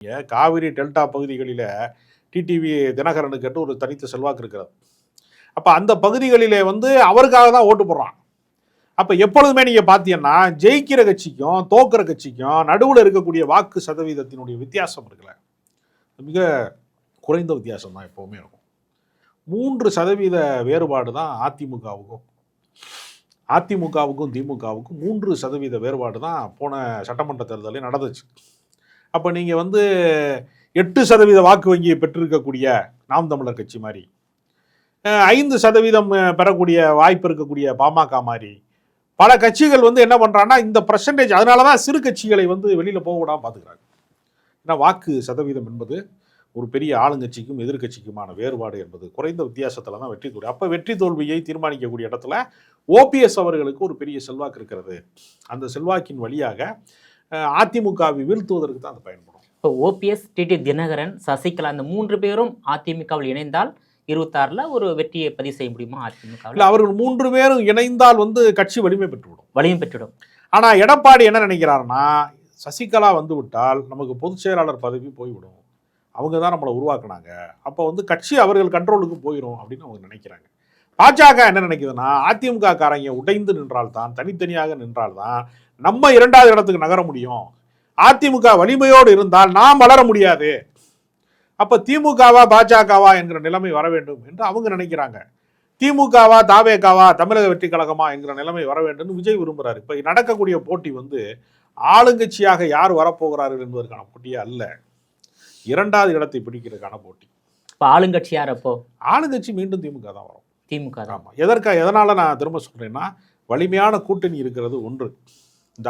Kaveri delta பகுதிகளில் TTV தினகரனுக்கு ஒரு தனித்த செல்வாக்கு இருக்கிறது. அப்போ அந்த பகுதிகளிலே அவருக்காக தான் ஓட்டு போடுறான். அப்போ எப்பொழுதுமே நீங்கள் பார்த்தீங்கன்னா ஜெயிக்கிற கட்சிக்கும் தோக்கிற கட்சிக்கும் நடுவில் இருக்கக்கூடிய வாக்கு சதவீதத்தினுடைய வித்தியாசம் இருக்குல்ல, மிக குறைந்த வித்தியாசம் தான் எப்போவுமே இருக்கும். 3% வேறுபாடு தான் அதிமுகவுக்கும் திமுகவுக்கும் 3% வேறுபாடு தான் போன சட்டமன்ற தேர்தலில் நடந்துச்சு. அப்போ நீங்கள் 8% வாக்கு வங்கியை பெற்றிருக்கக்கூடிய நாம் தமிழர் கட்சி மாதிரி, 5% பெறக்கூடிய வாய்ப்பு இருக்கக்கூடிய பாமக மாதிரி பல கட்சிகள் என்ன பண்ணுறாங்கன்னா இந்த பர்சன்டேஜ், அதனால தான் சிறு கட்சிகளை வெளியில் போக விடாமல் பார்த்துக்கிறாங்க. ஏன்னா வாக்கு சதவீதம் என்பது ஒரு பெரிய ஆளுங்கட்சிக்கும் எதிர்கட்சிக்குமான வேறுபாடு என்பது குறைந்த வித்தியாசத்தில் தான் வெற்றி தோல்வி. அப்போ வெற்றி தோல்வியை தீர்மானிக்கக்கூடிய இடத்துல ஓபிஎஸ் அவர்களுக்கு ஒரு பெரிய செல்வாக்கு இருக்கிறது. அந்த செல்வாக்கின் வழியாக அதிமுகவை வீழ்த்துவதற்கு தான் அது பயன்படும். இப்போ ஓபிஎஸ், டிடி தினகரன், சசிகலா அந்த 3 பேரும் அதிமுகவில் இணைந்தால் 26ல் ஒரு வெற்றியை பதிவு செய்ய முடியுமா அதிமுகவில்? அவர்கள் 3 பேரும் இணைந்தால் கட்சி வலிமை பெற்றுவிடும். ஆனால் எடப்பாடி என்ன நினைக்கிறாருன்னா, சசிகலா விட்டால் நமக்கு பொதுச் செயலாளர் பதவி போய்விடும், அவங்க தான் நம்மளை உருவாக்குனாங்க, அப்போ கட்சி அவர்கள் கண்ட்ரோலுக்கு போயிடும் அப்படின்னு அவங்க நினைக்கிறாங்க. பாஜக என்ன நினைக்குதுன்னா, அதிமுக காரங்க உடைந்து நின்றால்தான், தனித்தனியாக நின்றால்தான் நம்ம 2வது இடத்துக்கு நகர முடியும். அதிமுக வலிமையோடு இருந்தால் நாம் வளர முடியாது. அப்போ திமுகவா பாஜகவா என்கிற நிலைமை வர வேண்டும் என்று அவங்க நினைக்கிறாங்க. திமுகவா தாவேகாவா தமிழக வெற்றி கழகமா என்கிற நிலைமை வர வேண்டும் விஜய் விரும்புகிறார். இப்போ நடக்கக்கூடிய போட்டி ஆளுங்கட்சியாக யார் வரப்போகிறார்கள் என்பதற்கான போட்டியே அல்ல, 2வது இடத்தை பிடிக்கிறதுக்கான போட்டி. இப்போ ஆளுங்கட்சி யார்? அப்போ ஆளுங்கட்சி மீண்டும் திமுக தான் வரும். திமுக தான். ஆமாம். எதனால நான் திரும்ப சொல்றேன்னா, வலிமையான கூட்டணி இருக்கிறது ஒன்று.